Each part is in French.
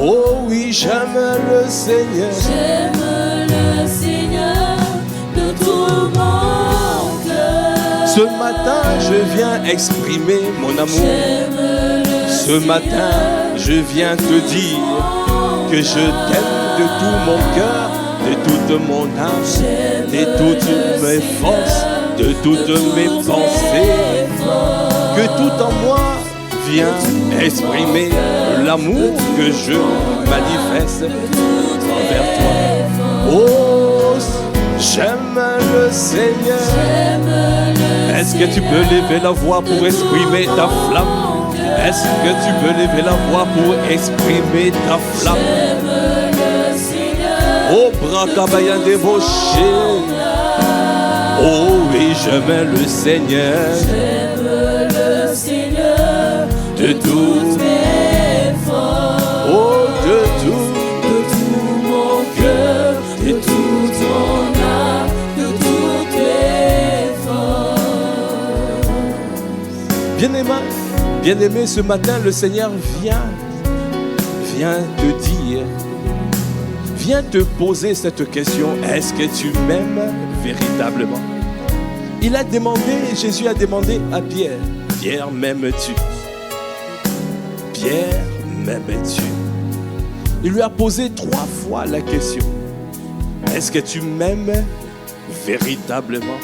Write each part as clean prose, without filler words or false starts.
Oh oui, j'aime le Seigneur. J'aime le Seigneur de tout mon cœur. Ce matin, je viens exprimer mon amour. J'aime le Ce matin, je viens te dire que je t'aime de tout mon cœur, de toute mon âme, de toutes mes forces, de toutes mes pensées. Que tout en moi vient exprimer l'amour que je manifeste envers toi. Oh, j'aime le Seigneur. Est-ce que tu peux lever la voix pour exprimer ta flamme? Est-ce que tu peux lever la voix pour exprimer ta flamme? Oh, Brakabayan débauché. Oh oui, j'aime le Seigneur. le Seigneur De tout mes forces. Oh, de tout Mon cœur, de toute mon âme, de toutes mes forces. Bien-aimé, ce matin, le Seigneur vient te dire, vient te poser cette question: est-ce que tu m'aimes véritablement? Jésus a demandé à Pierre: Pierre, m'aimes-tu? Pierre, m'aimes-tu? Il lui a posé 3 fois la question: est-ce que tu m'aimes véritablement?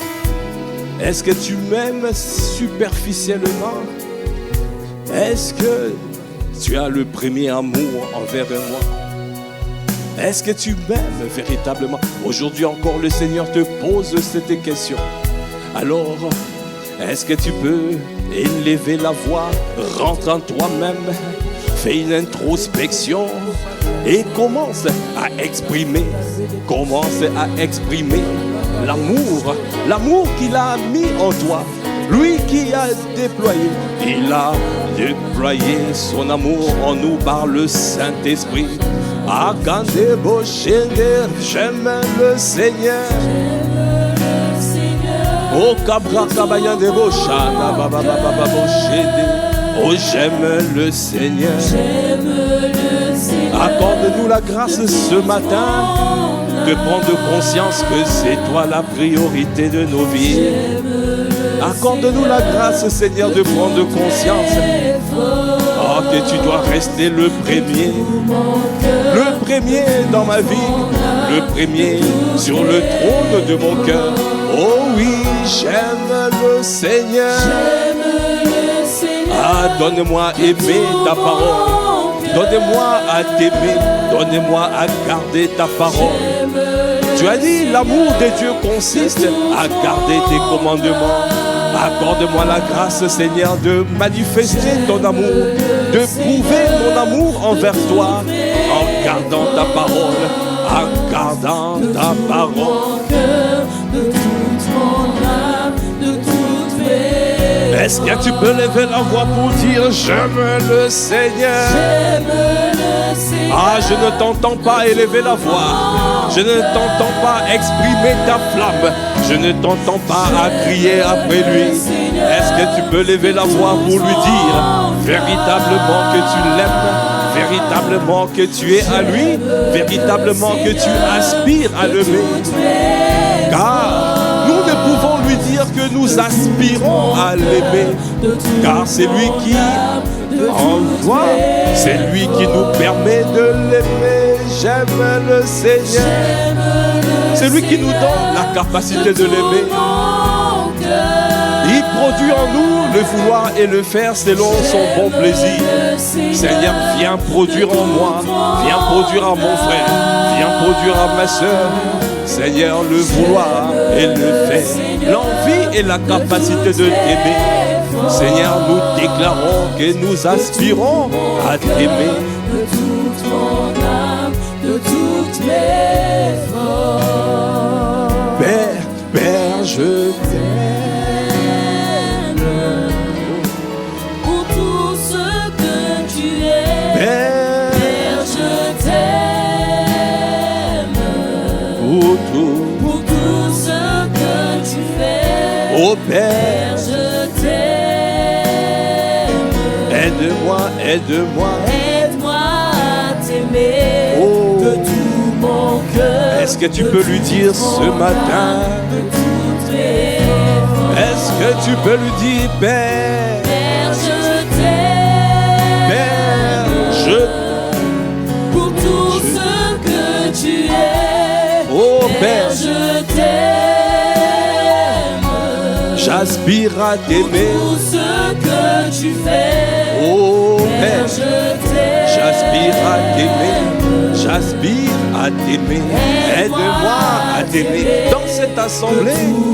Est-ce que tu m'aimes superficiellement? Est-ce que tu as le premier amour envers moi? Est-ce que tu m'aimes véritablement? Aujourd'hui encore, le Seigneur te pose cette question. Alors, est-ce que tu peux élever la voix, rentre en toi-même, fais une introspection et commence à exprimer l'amour qu'il a mis en toi. Lui qui a déployé, il a déployé son amour en nous par le Saint-Esprit. Akandebo Shender, j'aime le Seigneur. Oh Kabra Kabayan Debo Shana Baba Baba Shede. Oh, j'aime le Seigneur. Accorde-nous la grâce ce matin de prendre conscience que c'est toi la priorité de nos vies. Accorde-nous la grâce, Seigneur, de prendre conscience que tu dois rester le premier dans ma vie, le premier sur le trône de mon cœur. Oh oui, j'aime le Seigneur. Ah, donne-moi aimer ta parole. Donne-moi à t'aimer. Donne-moi à garder ta parole. Tu as dit, l'amour de Dieu consiste à garder tes commandements. Accorde-moi la grâce, Seigneur, de manifester ton amour, de prouver mon amour envers toi, en gardant ta parole, en gardant ta parole. Est-ce que tu peux lever la voix pour dire: j'aime le Seigneur? Ah, je ne t'entends pas élever la voix. Je ne t'entends pas exprimer ta flamme. Je ne t'entends pas à crier après lui. Est-ce que tu peux lever la voix pour lui dire véritablement que tu l'aimes, véritablement que tu es à lui, véritablement que tu aspires à l'aimer? Car nous ne pouvons lui dire que nous aspirons à l'aimer, car c'est lui qui envoie, c'est lui qui nous permet de l'aimer. J'aime le Seigneur. C'est lui qui nous donne la capacité de l'aimer. Il produit en nous le vouloir et le faire selon son bon plaisir. Seigneur, viens produire en moi, viens produire à mon frère, viens produire à ma soeur. Seigneur, le vouloir et le faire, l'envie et la capacité de t'aimer. Seigneur, nous déclarons que nous aspirons à t'aimer. De toute mon âme, de toutes mes forces. Père, je t'aime. Pour tout ce que tu es. Père, je t'aime. Pour tout ce que tu fais. Oh Père, je t'aime. Aide-moi. Aide-moi à t'aimer. Est-ce que tu peux lui dire ce matin? Est-ce que tu peux lui dire, Père, Père, je t'aime. Père, je Pour tout ce que tu es. Oh Père, Père, je t'aime. j'aspire à t'aimer. Tout ce que tu fais. Oh Père, Père, je t'aime. j'aspire à t'aimer. J'aspire à t'aimer. Aide-moi à t'aimer dans cette assemblée.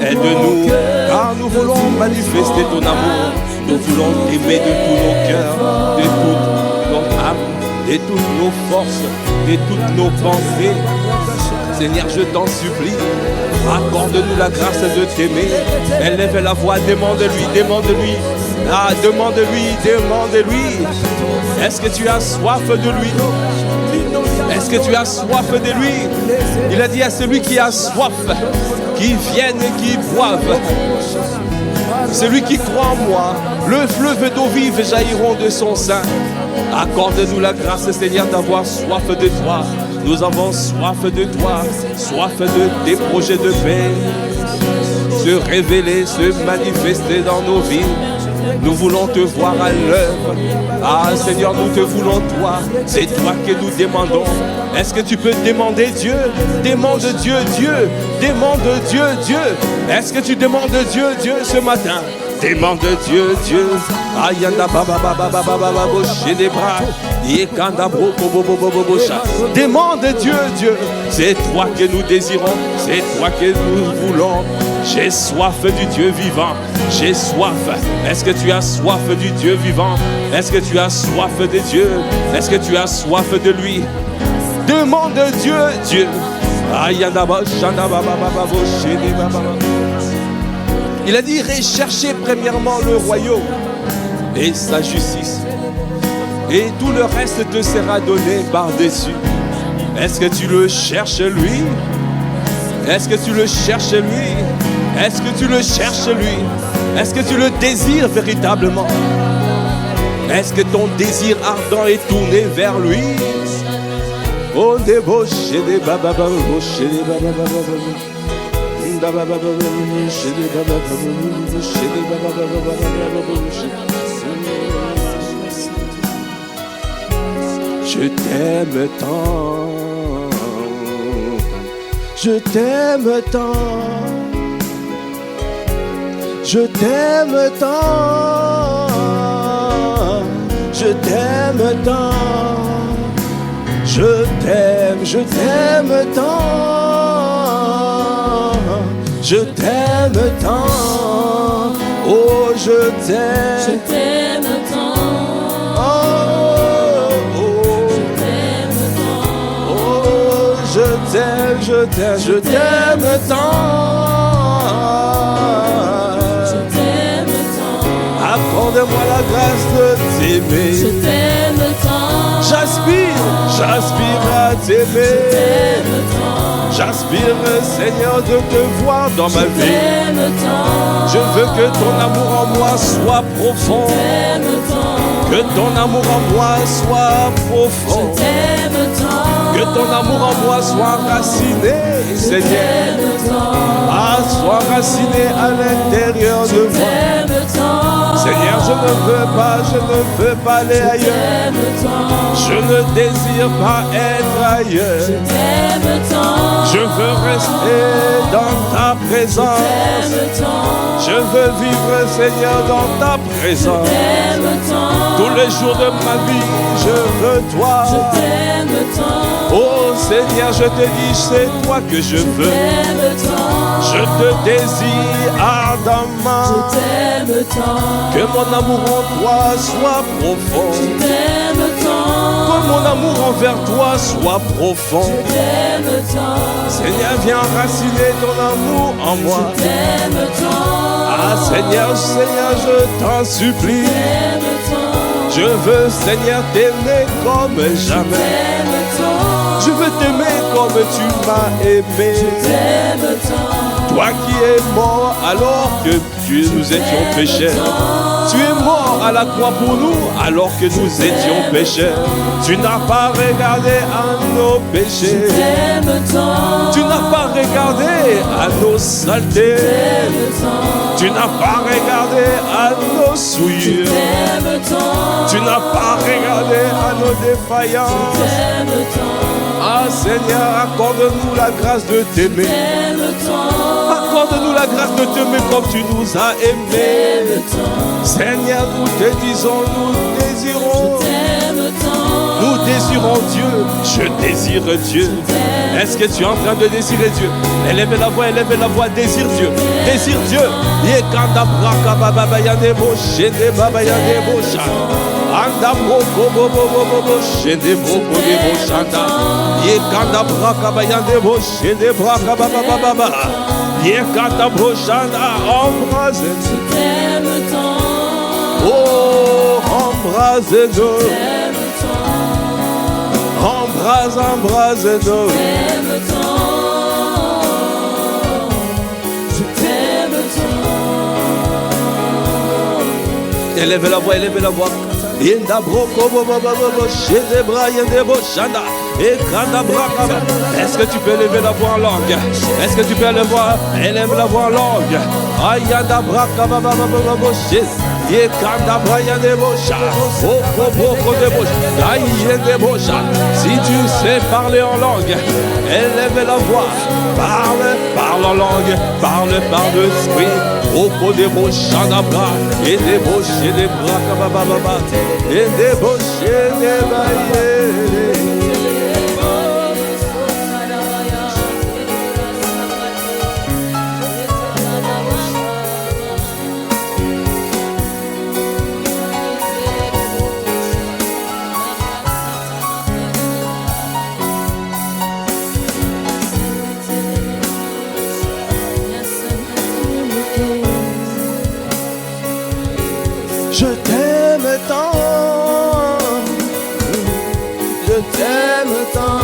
Aide-nous, car nous voulons manifester ton amour. Nous voulons t'aimer de tous nos cœurs, de toute notre âme, de toutes nos forces, de toutes nos pensées. Seigneur, je t'en supplie, accorde-nous la grâce de t'aimer. Élève la voix, demande-lui, demande-lui. Ah, demande-lui, demande-lui. Est-ce que tu as soif de lui? Est-ce que tu as soif de lui? Il a dit à celui qui a soif, qui vienne et qui boive. Celui qui croit en moi, le fleuve d'eau vive jailliront de son sein. Accorde-nous la grâce, Seigneur, d'avoir soif de toi. Nous avons soif de toi, soif de tes projets de paix. Se révéler, se manifester dans nos vies. Nous voulons te voir à l'œuvre. Ah Seigneur, nous te voulons toi. C'est toi que nous demandons. Est-ce que tu peux demander Dieu? Demande Dieu, Dieu. Demande Dieu, Dieu. Est-ce que tu demandes Dieu, Dieu ce matin? Demande Dieu, Dieu. Ayanda baba baba baba baba boché des bras. Yekanda boko bobo bobo bocha. Demande Dieu, Dieu. C'est toi que nous désirons. C'est toi que nous voulons. J'ai soif du Dieu vivant. J'ai soif. Est-ce que tu as soif du Dieu vivant? Est-ce que tu as soif de Dieu? Est-ce que tu as soif de lui? Demande Dieu, Dieu. Ayanda boshanda baba baba boché des baba. Il a dit, recherchez premièrement le royaume et sa justice. Et tout le reste te sera donné par-dessus. Est-ce que tu le cherches lui? Est-ce que tu le cherches lui? Est-ce que tu le cherches lui? Est-ce que tu le désires véritablement? Est-ce que ton désir ardent est tourné vers lui? Oh, débauché des baba baba, débauché des baba baba. Je t'aime tant, je t'aime tant, je t'aime tant, je t'aime tant, je t'aime tant, je t'aime tant, oh je t'aime. Je t'aime tant. Je t'aime tant. Je t'aime tant. Accorde-moi la grâce de t'aimer. Je t'aime tant. J'aspire à Je t'aimer. t'aime tant. J'aspire, Seigneur, de te voir dans ma Je vie. t'aime tant. Je veux que ton amour en moi soit profond. Je t'aime tant. Que ton amour en moi soit profond. Je t'aime tant. Que ton amour en moi soit raciné, Seigneur. Je t'aime tant. Ah, sois raciné à l'intérieur de Je moi. t'aime tant. Seigneur, je ne veux pas aller Je ailleurs. t'aime tant. Je ne désire pas être Je ailleurs. t'aime tant. Je veux rester dans ta présence. Je t'aime tant. Je veux vivre, Seigneur, dans ta présence. Je t'aime tant. Tous les jours de ma vie, je veux toi. Je t'aime tant. Oh Seigneur, je te dis, c'est toi que je veux. Je t'aime tant. Je te désire Je ardemment. t'aime tant. Que mon amour en toi soit profond. Je t'aime tant. Que mon amour envers toi soit profond. Je t'aime tant. Seigneur, viens enraciner ton amour en moi. Je t'aime tant. Ah Seigneur, Seigneur, je t'en supplie. Je t'aime tant. Je veux, Seigneur, t'aimer comme Je jamais. t'aime tant. Je veux t'aimer comme tu m'as aimé. Je t'aime tant. Toi qui es mort alors que nous étions pécheurs. Tu es mort à la croix pour nous alors que nous étions pécheurs. Tu n'as pas regardé à nos péchés. Tu n'as pas regardé à nos saletés. Tu n'as pas regardé à nos souillures. Tu n'as pas regardé à nos défaillances. Ah Seigneur, accorde-nous la grâce de t'aimer. Accorde-nous la grâce de t'aimer comme tu nous as aimés. Seigneur, nous te disons, nous désirons. Nous désirons Dieu. Je désire Dieu. Est-ce que tu es en train de désirer Dieu? Élevez la voix, désire Dieu. Désire Dieu. Yekanda braka baba bayane bo shende baba yane bo sha. Anda broko bobo bobo shende broko de bo shanda. Yekanda braka bayane bo shende braka baba baba. Yekanda bo shanda embrase. Oh, embrase-nous. Embrase-nous. Élevez la voix, élevez la voix. Yenda broko bobo bobo shende bra yende bo shanda. Est-ce que tu peux élever la voix en langue? Est-ce que tu peux élever la voix en langue? Ayanda braka baba baba bo shende. Si tu sais parler en langue, élève la voix, parle en langue, parle par l'esprit. Oko de bochandabra, et des bochés des bras, kabababa, et des bochés des baillés. Je t'aime tant, je t'aime tant,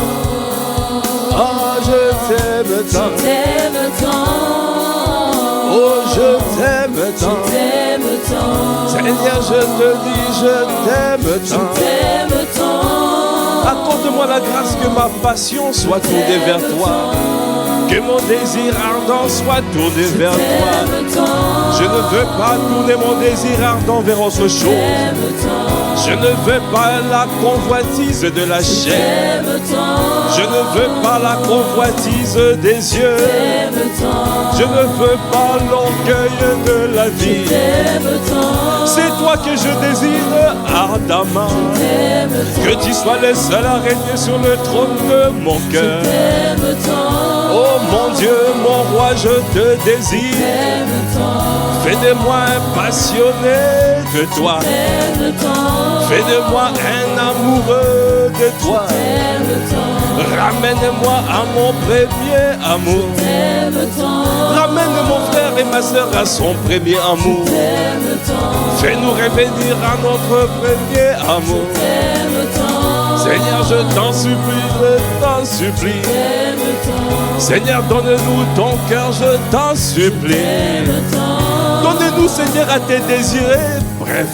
oh je t'aime tant, oh je t'aime tant, Seigneur je te dis je t'aime tant, accorde-moi la grâce que ma passion soit tournée vers toi. Que mon désir ardent soit tourné vers toi. Je ne veux pas tourner mon désir ardent vers autre chose. Je ne veux pas la convoitise de la chair. Je ne veux pas la convoitise des yeux. Je ne veux pas l'orgueil de la vie. C'est toi que je désire ardemment. Que tu sois le seul à régner sur le trône de mon cœur. Oh mon Dieu, mon roi, je te désire. Fais de moi un passionné de toi. Fais de moi un amoureux de toi. Ramène-moi à mon premier amour. Ramène mon frère et ma soeur à son premier amour. Fais-nous revenir à notre premier amour. Seigneur, je t'en supplie. Seigneur, donne-nous ton cœur, je t'en supplie. Donne-nous, Seigneur, à te désirer. Bref,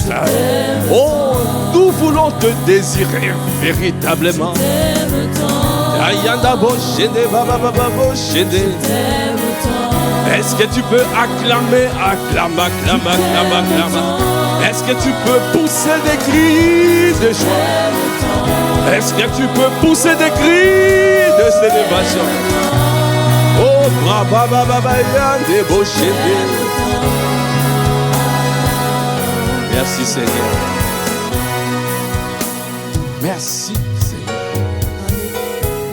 oh, nous voulons te désirer véritablement. Est-ce que tu peux acclamer? Acclame. Est-ce que tu peux pousser des cris de joie? Est-ce que tu peux pousser des cris de célébration? Oh, brava, débauché. Merci Seigneur. Merci Seigneur.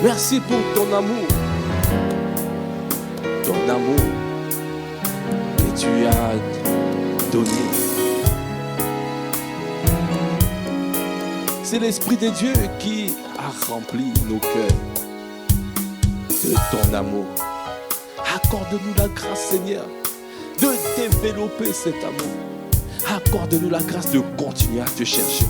Merci pour ton amour. Ton amour que tu as donné. C'est l'Esprit de Dieu qui a rempli nos cœurs de ton amour. Accorde-nous la grâce, Seigneur, de développer cet amour. Accorde-nous la grâce de continuer à te chercher.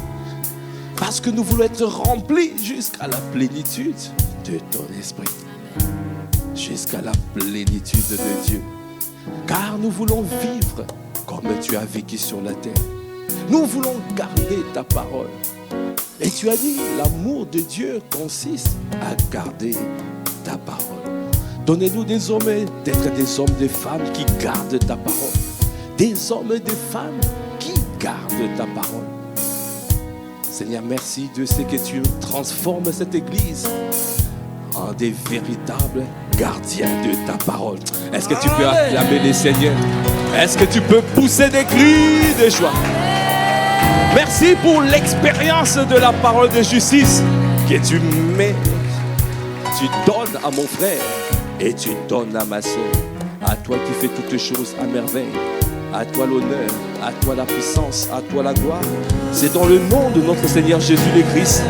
Parce que nous voulons être remplis jusqu'à la plénitude de ton esprit. Jusqu'à la plénitude de Dieu. car nous voulons vivre comme tu as vécu sur la terre. Nous voulons garder ta parole. Et tu as dit, l'amour de Dieu consiste à garder ta parole. Donnez-nous désormais d'être des hommes et des femmes qui gardent ta parole. Des hommes et des femmes qui gardent ta parole. Seigneur, merci de ce que tu transformes cette église en des véritables gardiens de ta parole. Est-ce que tu peux acclamer les seigneurs? Est-ce que tu peux pousser des cris de joie? Merci pour l'expérience de la parole de justice que tu mets, tu donnes à mon frère et tu donnes à ma soeur. À toi qui fais toutes choses à merveille. À toi l'honneur, à toi la puissance, à toi la gloire. C'est dans le nom de notre Seigneur Jésus le Christ.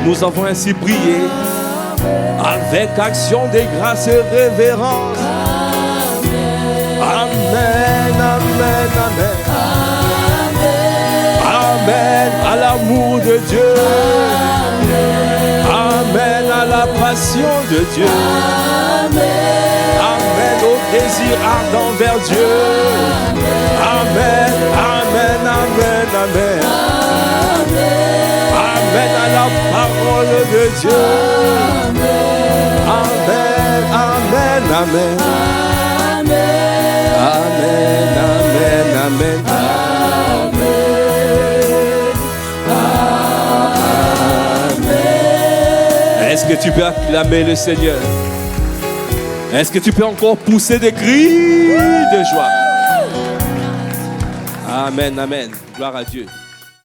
Nous avons ainsi prié avec action de grâce et révérence. Amen, amen, amen. Amen à l'amour de Dieu. Amen à la passion de Dieu. Amen au désir ardent vers Dieu. Amen, amen, amen, amen. Amen à la parole de Dieu. Amen, amen, amen. Amen, amen, amen. Est-ce que tu peux acclamer le Seigneur? Est-ce que tu peux encore pousser des cris de joie? Amen, amen. Gloire à Dieu.